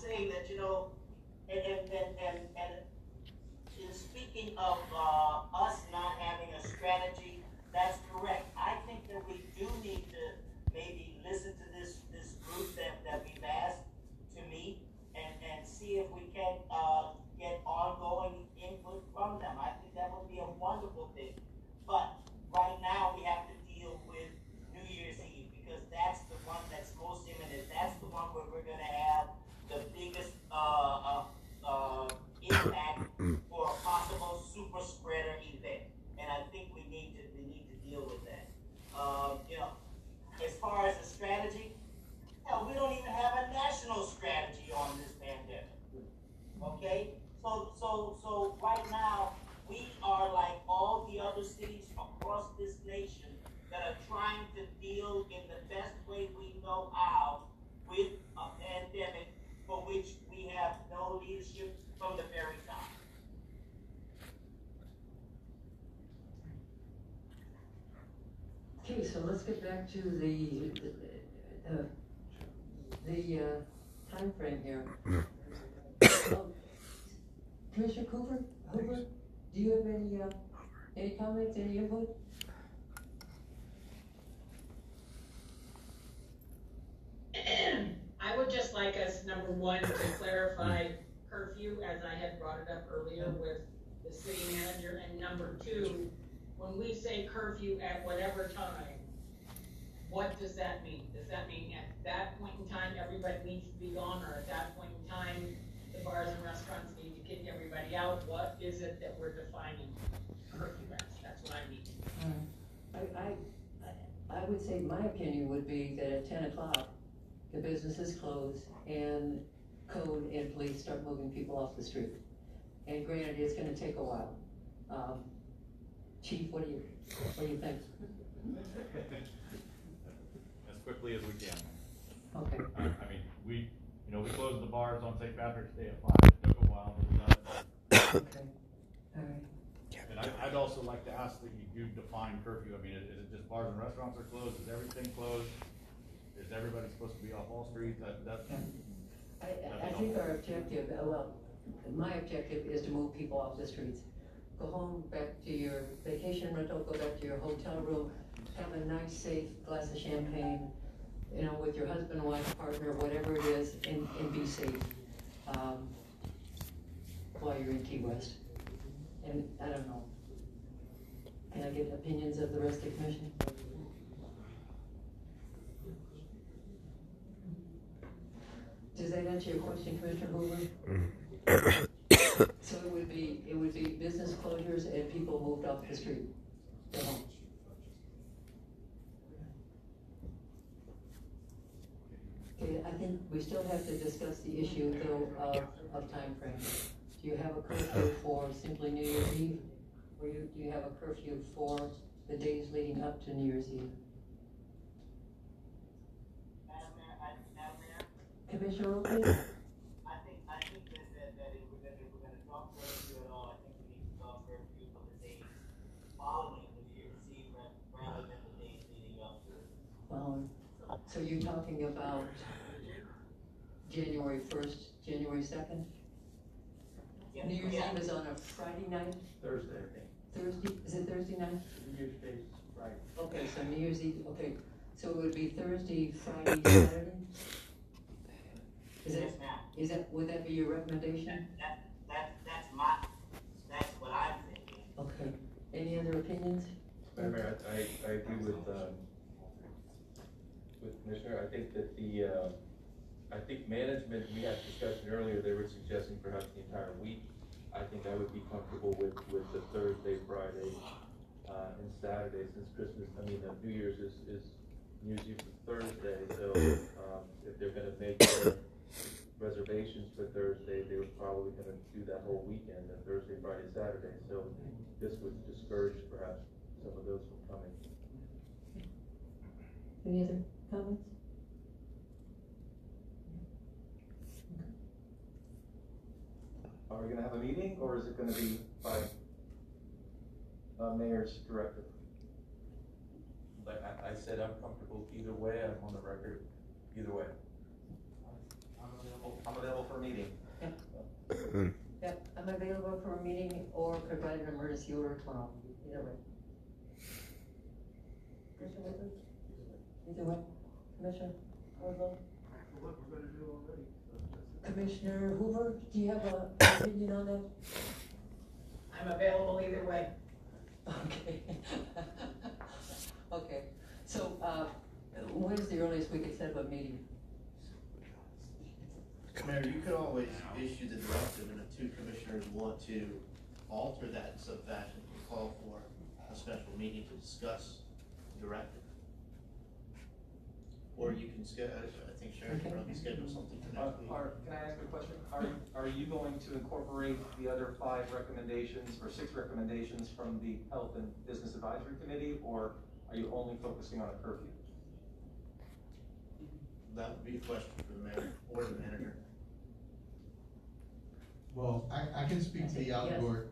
saying that, you know, and in speaking of us not having a strategy, that's correct. I think that we do need to maybe listen to this group that we've asked to meet and see if we can get ongoing input from them. I think that would be a wonderful thing. But right now we have to deal with New Year's Eve because that's the one that's most imminent. That's the one where we're going to have the biggest impact for a possible super spreader event. And I think we need to deal with that. You know, as far as the strategy, hell, we don't even have a national strategy on this pandemic. Okay? So right now, we are like all the other cities across this nation that are trying to deal in the best way we know how with a pandemic for which we have no leadership from the very top. Okay, so let's get back to the time frame here. Commissioner Hoover, do you have any comments, any input? I would just like us, number one, to clarify curfew, as I had brought it up earlier with the city manager, and number two, when we say curfew at whatever time, what does that mean? Does that mean at that point in time everybody needs to be gone, or at that point in time the bars and restaurants need to kick everybody out? What is it that we're defining curfew as? That's what I need. I would say my opinion would be that at 10 o'clock the businesses close and code and police start moving people off the street. And granted, it's going to take a while. Chief, what do you think? As quickly as we can. Okay. I mean, we closed the bars on St. Patrick's Day at 5. It took a while, but we got it done. Okay. All right. And I'd also like to ask that you do define curfew. I mean, is it just bars and restaurants are closed? Is everything closed? Is everybody supposed to be off all streets? I think our objective, my objective is to move people off the streets. Go home, back to your vacation rental, go back to your hotel room, have a nice, safe glass of champagne, you know, with your husband, wife, partner, whatever it is, and be safe while you're in Key West. And I don't know. Can I get opinions of the rest of the commission? Does that answer your question, Commissioner Hoover? So it would be business closures and people moved off the street. Go home. Okay, I think we still have to discuss the issue though of time frame. Do you have a curfew for simply New Year's Eve? Or do you have a curfew for the days leading up to New Year's Eve? Commissioner Oakley? I think that if we're going to talk curfew at all, I think we need to talk curfew for the days following New Year's Eve rather than the days leading up to it. So you're talking about January 1st, January 2nd? Yeah. New Year's Eve is on a Friday night? Thursday, I think. Thursday? Is it Thursday night? New Year's Day is Friday. Okay, so New Year's Eve, okay. So it would be Thursday, Friday, Saturday? Would that be your recommendation? That's what I'm thinking. Okay. Any other opinions? Madam Mayor, I agree with Commissioner. I think that I think management, we had discussion earlier, they were suggesting perhaps the entire week. I think I would be comfortable with the Thursday, Friday, and Saturday, since New Year's is New Year's Eve is Thursday, so if they're gonna make their reservations for Thursday, they were probably gonna do that whole weekend, Thursday, Friday, Saturday, so this would discourage perhaps some of those from coming. Any other comments? Are we gonna have a meeting, or is it gonna be by mayor's directive? Like I said, I'm comfortable either way. I'm on the record either way. I'm available I'm available for a meeting. Yep, I'm available for a meeting or provide an emergency order tomorrow, either way. Commissioner Whitley? Either way, Commissioner Oslo? What we're gonna do already. Commissioner Hoover, do you have an opinion on that? I'm available either way. Okay. Okay, so, when's the earliest we could set up a meeting? Mayor, you could always issue the directive, and if two commissioners want to alter that in some fashion, you call for a special meeting to discuss the directive. Or you can schedule, I think Sharon can probably schedule something for next week. Can I ask a question? Are you going to incorporate the other 5 recommendations or 6 recommendations from the Health and Business Advisory Committee, or are you only focusing on a curfew? That would be a question for the mayor or the manager. Well, I can speak to the outdoor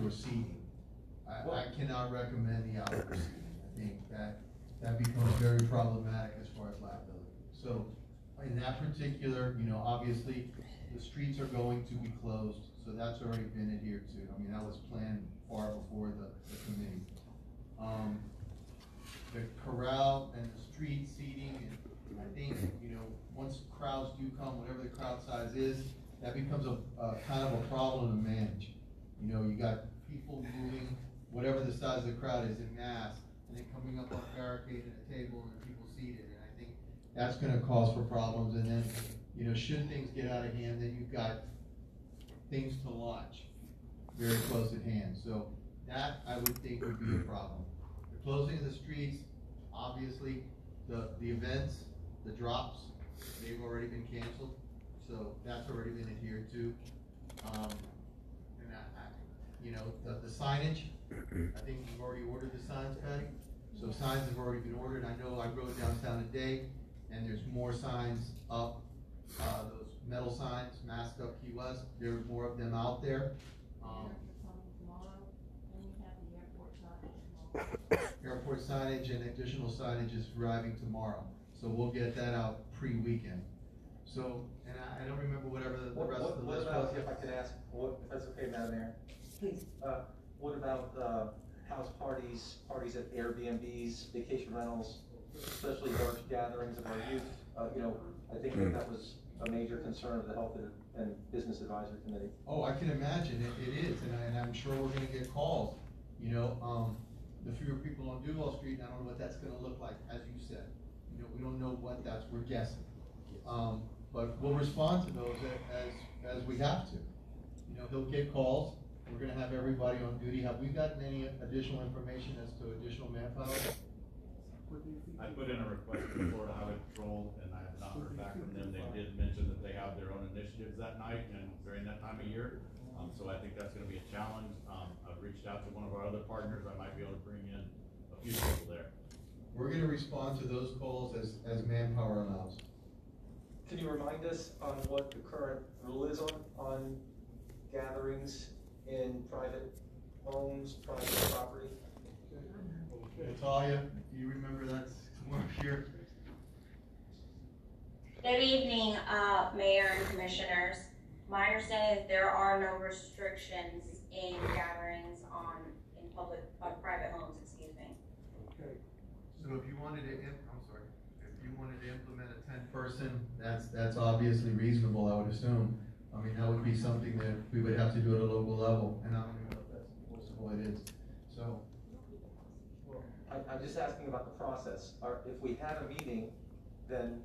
seating. I cannot recommend the outdoor seating. I think that becomes very problematic as far as liability. So in that particular, obviously, the streets are going to be closed, so that's already been adhered to. I mean, that was planned far before the committee. The corral and the street seating, and I think, once crowds do come, whatever the crowd size is, that becomes a kind of a problem to manage. You got people moving, whatever the size of the crowd is in mass, and then coming up on a barricade and a table and people seated, and I think that's gonna cause for problems, and then, should things get out of hand, then you've got things to launch very close at hand. So that, I would think, would be a problem. The closing of the streets, obviously, the events, the drops, they've already been canceled, so that's already been adhered to. And the signage, I think you've already ordered the signs, Patty. So signs have already been ordered. I know I rode downtown today, and there's more signs up. Those metal signs, Mask Up Key West, there's more of them out there. Airport signage and additional signage is arriving tomorrow. So we'll get that out pre-weekend. So, and I don't remember whatever the rest of the list was. If I could ask, if that's okay, Madam Mayor? Please. What about house parties at Airbnbs, vacation rentals, especially large gatherings of our youth? I think that was a major concern of the Health and Business Advisory Committee. Oh, I can imagine it is, and I'm sure we're going to get calls. The fewer people on Duval Street, I don't know what that's going to look like, as you said. We don't know what we're guessing. But we'll respond to those as we have to. He'll get calls. We're gonna have everybody on duty. Have we gotten any additional information as to additional manpower? I put in a request before to Highway Patrol, and I have not heard back from them. They did mention that they have their own initiatives that night and during that time of year. So I think that's gonna be a challenge. I've reached out to one of our other partners. I might be able to bring in a few people there. We're gonna respond to those calls as manpower allows. Can you remind us on what the current rule is on gatherings in private homes, private property? Natalia, do you remember that somewhere here? Good evening, Mayor and Commissioners. My understanding is there are no restrictions in gatherings in private homes, excuse me. Okay. So if you wanted to, if you wanted to implement a 10-person, that's obviously reasonable, I would assume. I mean, that would be something that we would have to do at a local level, and I don't even know if that's enforceable. It is. So. I'm just asking about the process. If we had a meeting, then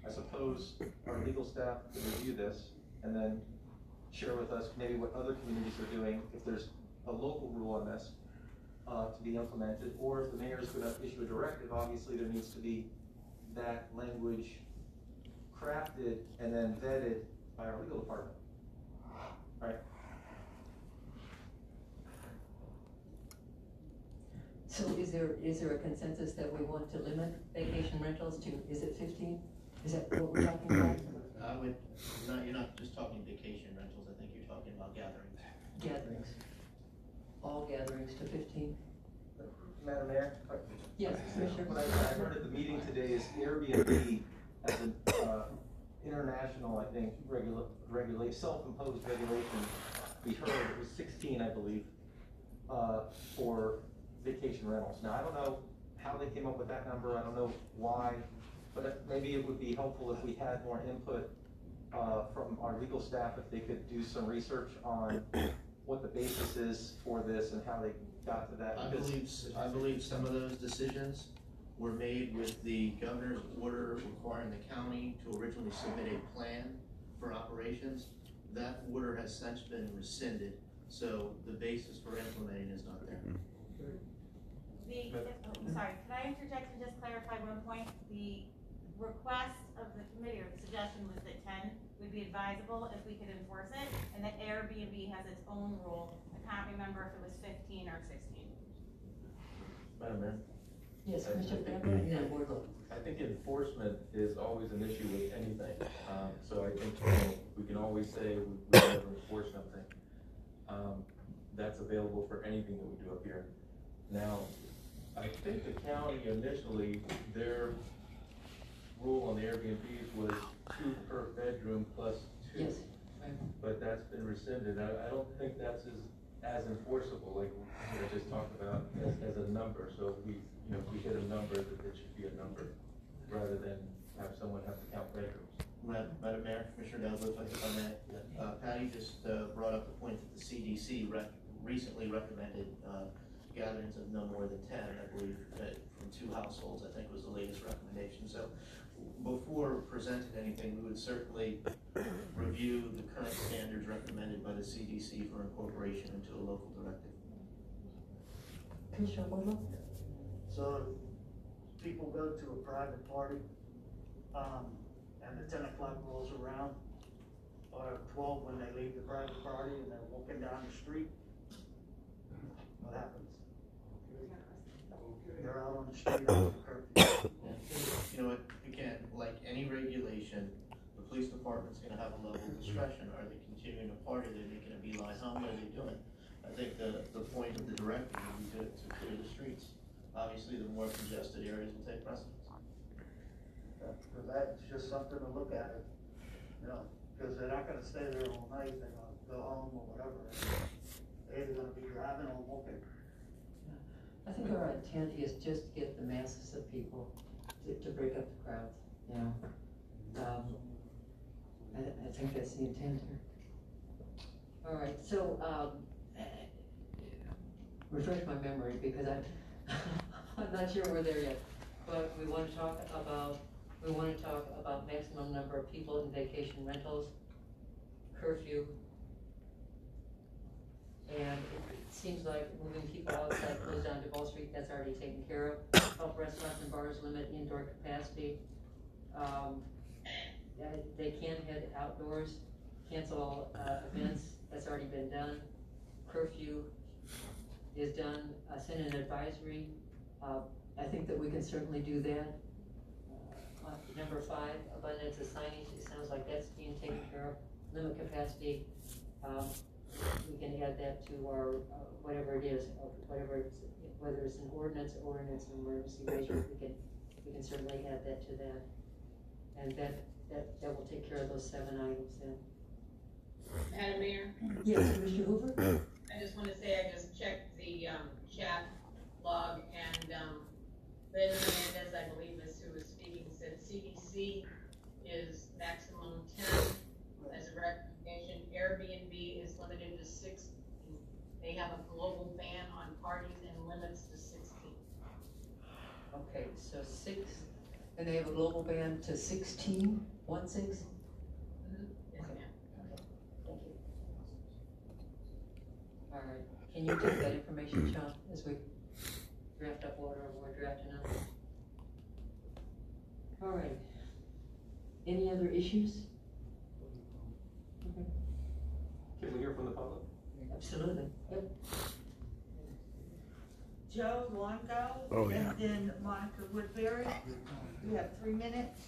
I suppose our legal staff could review this and then share with us maybe what other communities are doing, if there's a local rule on this to be implemented, or if the mayor is going to issue a directive. Obviously there needs to be that language crafted and then vetted by our legal department. All right. So is there a consensus that we want to limit vacation rentals to, is it 15? Is that what we're talking about? You're not just talking vacation rentals, I think you're talking about gatherings. Gatherings. All gatherings to 15? Madam Mayor? Yes, Commissioner. What I heard at the meeting today is Airbnb international, I think, self-imposed regulation, we heard it was 16, I believe, for vacation rentals. Now, I don't know how they came up with that number, I don't know why, but maybe it would be helpful if we had more input from our legal staff, if they could do some research on what the basis is for this and how they got to that. I believe some of those decisions were made with the governor's order requiring the county to originally submit a plan for operations. That order has since been rescinded, so the basis for implementing is not there. Sorry, could I interject and just clarify one point? The request of the committee, or the suggestion, was that 10 would be advisable if we could enforce it, and that Airbnb has its own rule. I can't remember if it was 15 or 16. Madam Mayor? Yes, Commissioner Bradley, and then Wardlow. I think enforcement is always an issue with anything. So I think we can always say we never enforce something. That's available for anything that we do up here. Now, I think the county initially, their rule on the Airbnbs was 2 per bedroom plus 2. Yes, right. But that's been rescinded. I don't think that's as enforceable, like I just talked about, as a number. So if we hit a number, that it should be a number, rather than have someone have to count bedrooms. Madam Mayor, Commissioner Douglas, if I may, Patty just brought up the point that the CDC recently recommended gatherings of no more than 10, I believe, from 2 households, I think was the latest recommendation. So before presenting anything, we would certainly review the current standards recommended by the CDC for incorporation into a local directive. Commissioner Wardlow? So people go to a private party, and the 10 o'clock rolls around, or 12 when they leave the private party and they're walking down the street. What happens? They're out on the street after curfew. You know what, again, like any regulation, the police department's gonna have a level of discretion. Are they continuing to party? Are they making a beeline home? What are they doing? I think the point of the directive would be to clear the streets. Obviously, the more congested areas will take precedence. Because that's just something to look at, because they're not gonna stay there all night, they're gonna go home or whatever. They're either gonna be driving or walking. I think our intent is just to get the masses of people to break up the crowds, I think that's the intent here. All right, so, refresh my memory, because I'm not sure we're there yet. But we want to talk about maximum number of people in vacation rentals, curfew, and it seems like moving people outside, close down Duval Street, that's already taken care of. Help restaurants and bars limit indoor capacity. They can head outdoors, cancel events, that's already been done. Curfew is done, send an advisory. I think that we can certainly do that. Number 5, abundance of signage, it sounds like that's being taken care of. Limit capacity, we can add that to our, whatever it is, whether it's an ordinance or an emergency measure, we can certainly add that to that. And that will take care of those 7 items then. Madam Mayor? Yes, Mr. Hoover? I just want to say I just checked the chat log, and Ben Hernandez, I believe is who was speaking, said CDC is maximum 10 as a recommendation. Airbnb is limited to 6. They have a global ban on parties and limits to 16. Okay, so 6, and they have a global ban to 16, 1 6? Yes, Okay. ma'am. Thank you. All right, can you take that information, Sean, as we draft up what we're drafting up? All right. Any other issues? Okay. Can we hear from the public? Absolutely. Yep. Joe Longo, and then Monica Woodbury. You have 3 minutes.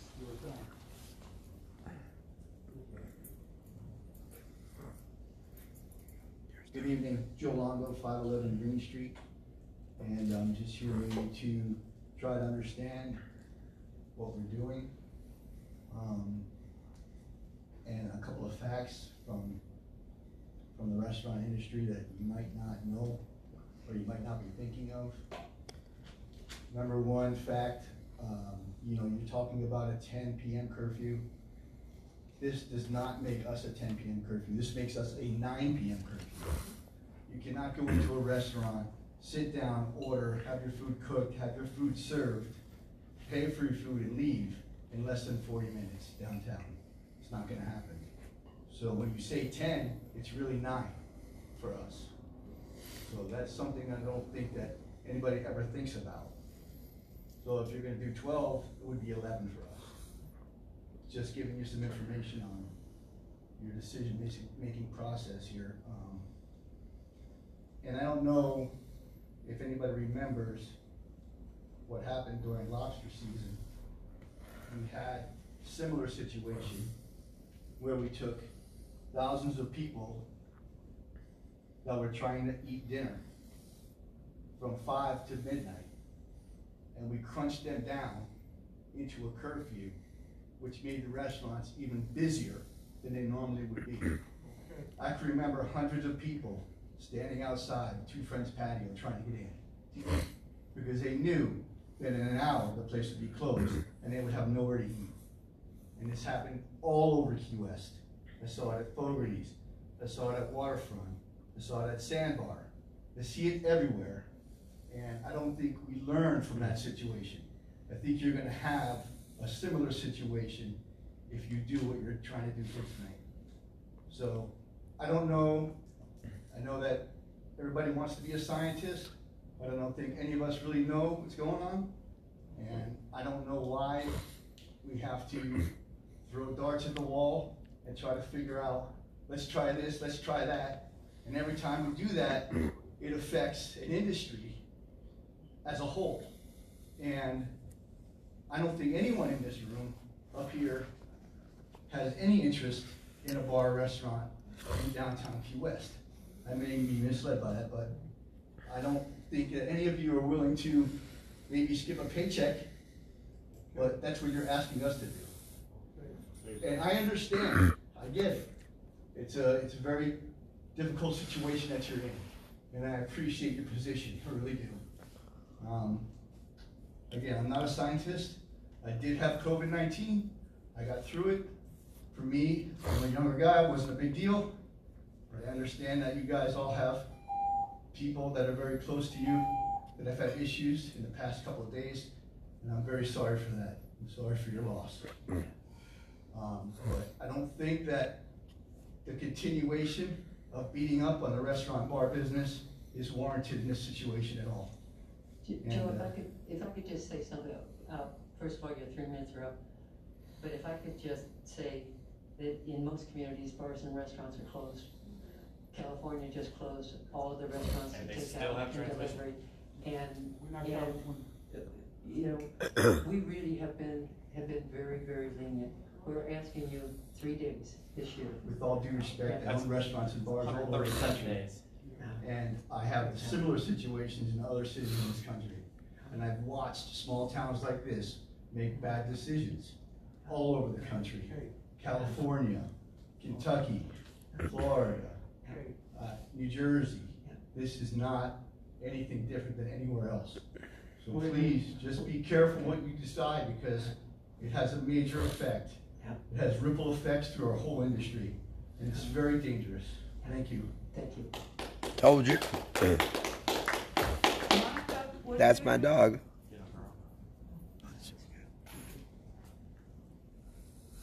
Good evening, Joe Longo, 511 Green Street, and I'm just here to try to understand what we're doing. and a couple of facts from the restaurant industry that you might not know or you might not be thinking of. Number one fact, you know, you're talking about a 10 p.m. curfew. This does not make us a 10 p.m. curfew. This makes us a 9 p.m. curfew. You cannot go into a restaurant, sit down, order, have your food cooked, have your food served, pay for your food and leave in less than 40 minutes downtown. It's not gonna happen. So when you say 10, it's really 9 for us. So that's something I don't think that anybody ever thinks about. So if you're gonna do 12, it would be 11 for us. Just giving you some information on your decision-making process here. And I don't know if anybody remembers what happened during lobster season. We had a similar situation where we took thousands of people that were trying to eat dinner from 5 to midnight, and we crunched them down into a curfew, which made the restaurants even busier than they normally would be. I can remember hundreds of people standing outside Two Friends patio trying to get in because they knew that in an hour the place would be closed and they would have nowhere to eat. And this happened all over Key West. I saw it at Fogarty's, I saw it at Waterfront, I saw it at Sandbar. I see it everywhere, and I don't think we learned from that situation. I think you're gonna have a similar situation if you do what you're trying to do for tonight. So, I don't know, I know that everybody wants to be a scientist, but I don't think any of us really know what's going on. And I don't know why we have to throw darts at the wall and try to figure out, let's try this, let's try that. And every time we do that, it affects an industry as a whole. And I don't think anyone in this room up here has any interest in a bar or restaurant in downtown Key West. I may be misled by that, but I don't think that any of you are willing to maybe skip a paycheck, but that's what you're asking us to do. And I understand, I get it. It's a very difficult situation that you're in, and I appreciate your position, I really do. Again, I'm not a scientist. I did have COVID-19. I got through it. For me, I'm a younger guy, it wasn't a big deal. But I understand that you guys all have people that are very close to you that have had issues in the past couple of days, and I'm very sorry for that. I'm sorry for your loss. But I don't think that the continuation of beating up on the restaurant bar business is warranted in this situation at all. Joe, if I could just say something, first of all, your 3 minutes are up, but if I could just say that in most communities, bars and restaurants are closed. California just closed all of the restaurants And to they take still out have and transmission. delivery. And you know, we really have been very, very lenient. We're asking you 3 days this year. With all due respect, I own restaurants and bars all over the country. And I have similar situations in other cities in this country. And I've watched small towns like this make bad decisions all over the country. California, Kentucky, Florida, New Jersey. This is not anything different than anywhere else. So please, just be careful what you decide, because it has a major effect. It has ripple effects through our whole industry, and it's very dangerous. Thank you. Thank you. Told you. That's my dog.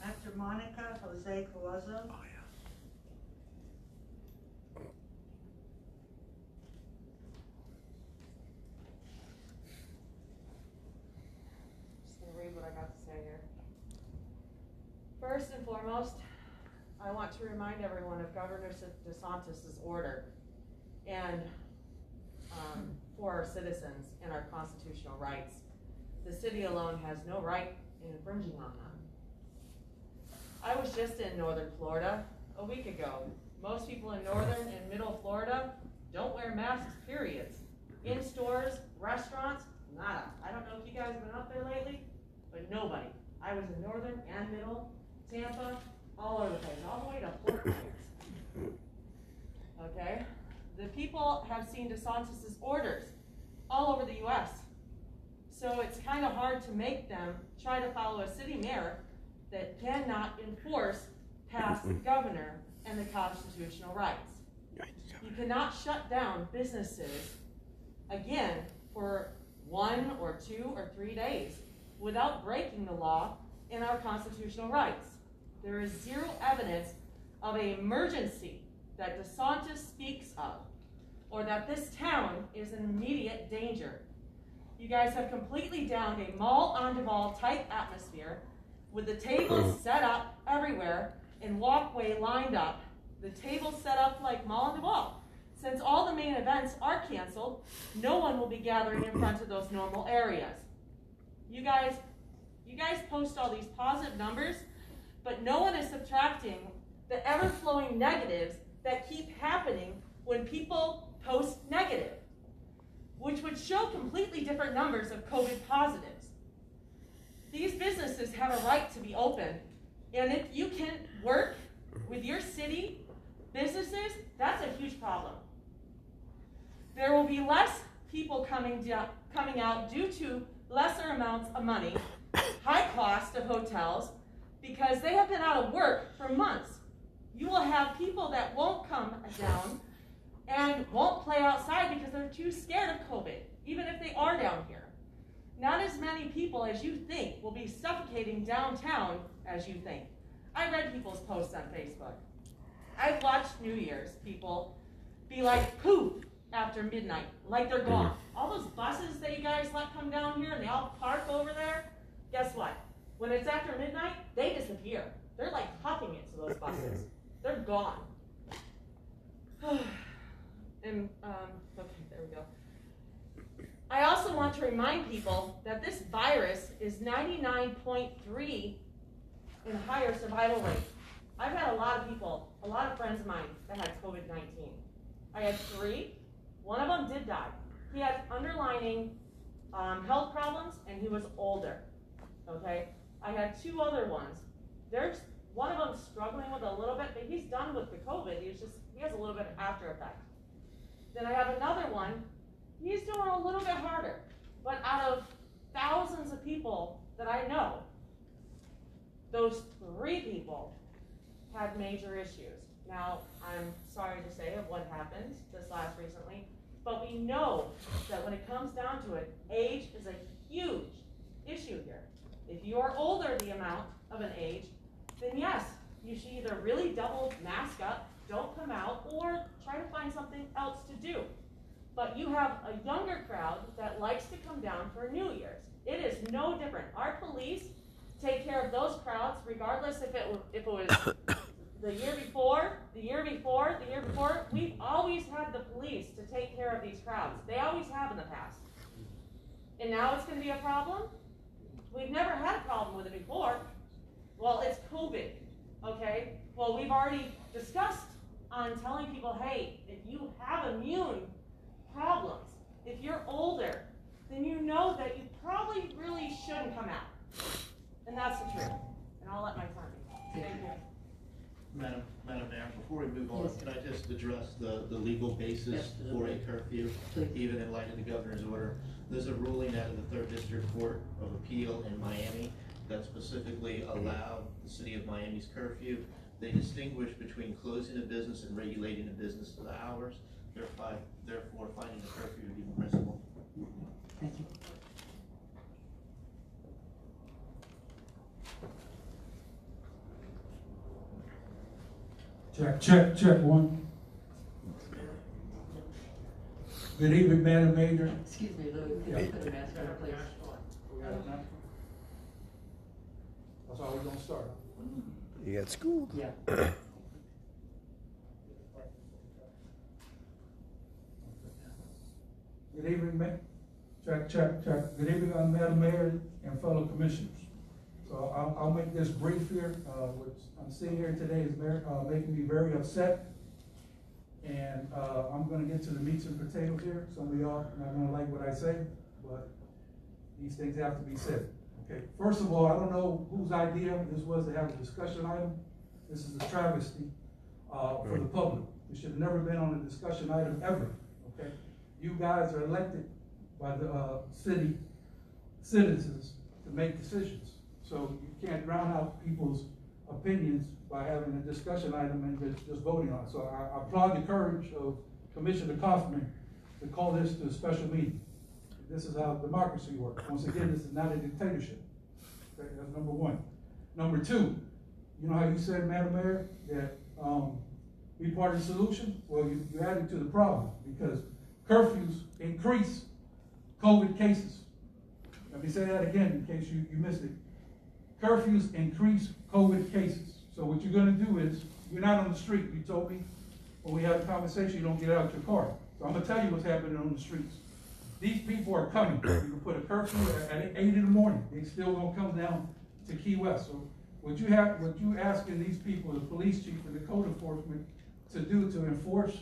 After Monica, Jose Coazo. Just gonna read what I got to say here. First and foremost, I want to remind everyone of Governor DeSantis' order and for our citizens and our constitutional rights. The city alone has no right in infringing on them. I was just in northern Florida a week ago. Most people in northern and middle Florida don't wear masks, periods. In stores, restaurants, nada. I don't know if you guys have been up there lately, but nobody. I was in northern and middle, Tampa, all over the place, all the way to Fort Myers. Okay? The people have seen DeSantis' orders all over the US. So it's kind of hard to make them try to follow a city mayor that cannot enforce past the governor and the constitutional rights. You cannot shut down businesses, again, for 1 or 2 or 3 days without breaking the law and our constitutional rights. There is zero evidence of an emergency that DeSantis speaks of, or that this town is in immediate danger. You guys have completely downed a mall on Duval type atmosphere with the tables set up everywhere and walkway lined up. The tables set up like mall on Duval. Since all the main events are canceled, no one will be gathering in front of those normal areas. You guys post all these positive numbers, but no one is subtracting the ever-flowing negatives that keep happening when people post negative, which would show completely different numbers of COVID positives. These businesses have a right to be open, and if you can work with your city businesses, that's a huge problem. There will be less people coming out due to lesser amounts of money, high cost of hotels, because they have been out of work for months. You will have people that won't come down and won't play outside because they're too scared of COVID, even if they are down here. Not as many people as you think will be suffocating downtown as you think. I read people's posts on Facebook. I've watched New Year's people be like poof after midnight, like they're gone. All those buses that you guys let come down here and they all park over there, guess what? When it's after midnight, they disappear. They're like huffing it to those buses. They're gone. And, okay, there we go. I also want to remind people that this virus is 99.3 in higher survival rate. I've had a lot of people, a lot of friends of mine that had COVID-19. I had 3. One of them did die. He had underlying health problems, and he was older, okay? I had 2 other ones. There's one of them struggling with a little bit, but he's done with the COVID. He has a little bit of after effect. Then I have another one. He's doing a little bit harder. But out of thousands of people that I know, those 3 people had major issues. Now, I'm sorry to say of what happened this last recently, but we know that when it comes down to it, age is a huge issue here. If you are older the amount of an age, then yes, you should either really double mask up, don't come out, or try to find something else to do. But you have a younger crowd that likes to come down for New Year's. It is no different. Our police take care of those crowds regardless if it was the year before, the year before, the year before. We've always had the police to take care of these crowds. They always have in the past. And now it's going to be a problem? We've never had a problem with it before. Well, it's COVID, okay? Well, we've already discussed on telling people, hey, if you have immune problems, if you're older, then you know that you probably really shouldn't come out. And that's the truth. And I'll let my time be. Thank you. Madam Mayor, before we move on, can I just address the legal basis for a curfew, even in light of the governor's order? There's a ruling out of the 3rd District Court of Appeal in Miami that specifically allowed the city of Miami's curfew. They distinguish between closing a business and regulating a business to the hours, therefore finding the curfew to be permissible. Thank you. Check 1. Good evening, Madam Mayor. Excuse me, Louie, could you put a mask on, please? That's how we're gonna start. You got schooled. Yeah. Good evening, check. Good evening, Madam Mayor and fellow commissioners. So I'll make this brief here. What I'm seeing here today is making me very upset. And I'm gonna get to the meats and potatoes here. Some of y'all are not gonna like what I say, but these things have to be said. Okay. First of all, I don't know whose idea this was to have a discussion item. This is a travesty, for the public. It should have never been on a discussion item ever, okay? You guys are elected by the, city citizens to make decisions. So you can't drown out people's opinions by having a discussion item and just voting on it. So I applaud the courage of Commissioner Kaufman to call this to a special meeting. This is how democracy works. Once again, this is not a dictatorship. Okay, that's number one. Number two, you know how you said, Madam Mayor, that be part of the solution? Well, you added to the problem, because curfews increase COVID cases. Let me say that again in case you missed it. Curfews increase COVID cases. So what you're gonna do is, you're not on the street. You told me when we had a conversation, you don't get out your car. So I'm gonna tell you what's happening on the streets. These people are coming. You can put a curfew at 8 in the morning. They still gonna come down to Key West. So what you asking these people, the police chief and the code enforcement, to do to enforce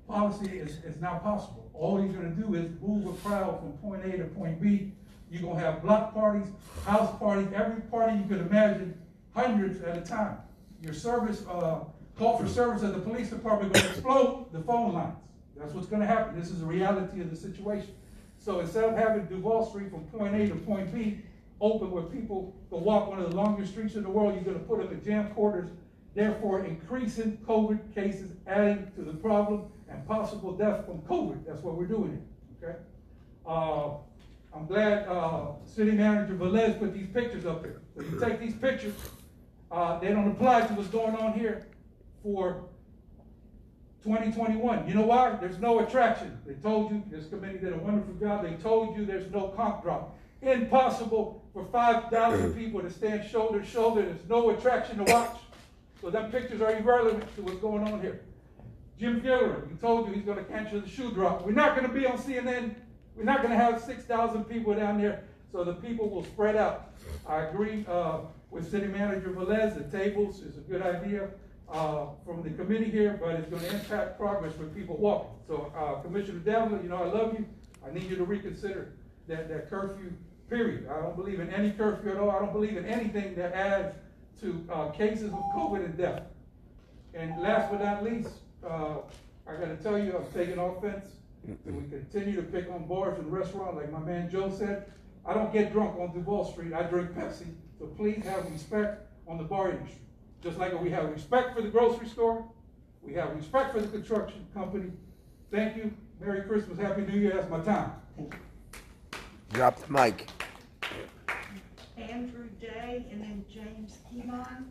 policy is not possible. All you're gonna do is move a crowd from point A to point B. You're gonna have block parties, house parties, every party you could imagine, hundreds at a time. Your service, call for service at the police department gonna explode the phone lines. That's what's gonna happen. This is the reality of the situation. So instead of having Duval Street from point A to point B open where people can walk one of the longest streets in the world, you're gonna put them in jam quarters, therefore increasing COVID cases, adding to the problem and possible death from COVID. That's what we're doing here, okay? I'm glad City Manager Velez put these pictures up there. So you take these pictures, they don't apply to what's going on here for 2021. You know why? There's no attraction. They told you, this committee did a wonderful job, they told you there's no comp drop. Impossible for 5,000 people to stand shoulder to shoulder. There's no attraction to watch. So them pictures are irrelevant to what's going on here. Jim Gillerin, he told you he's going to cancel the shoe drop. We're not going to be on CNN. We're not going to have 6,000 people down there, so the people will spread out. I agree with City Manager Velez. The tables is a good idea from the committee here, but it's going to impact progress with people walking. So Commissioner Devlin, you know I love you. I need you to reconsider that curfew, period. I don't believe in any curfew at all. I don't believe in anything that adds to cases of COVID and death. And last but not least, I got to tell you, I'm taking offense. And we continue to pick on bars and restaurants, like my man Joe said. I don't get drunk on Duval Street. I drink Pepsi. So please have respect on the bar industry. Just like we have respect for the grocery store, we have respect for the construction company. Thank you. Merry Christmas. Happy New Year. That's my time. Drop the mic. Andrew Day and then James Keemon.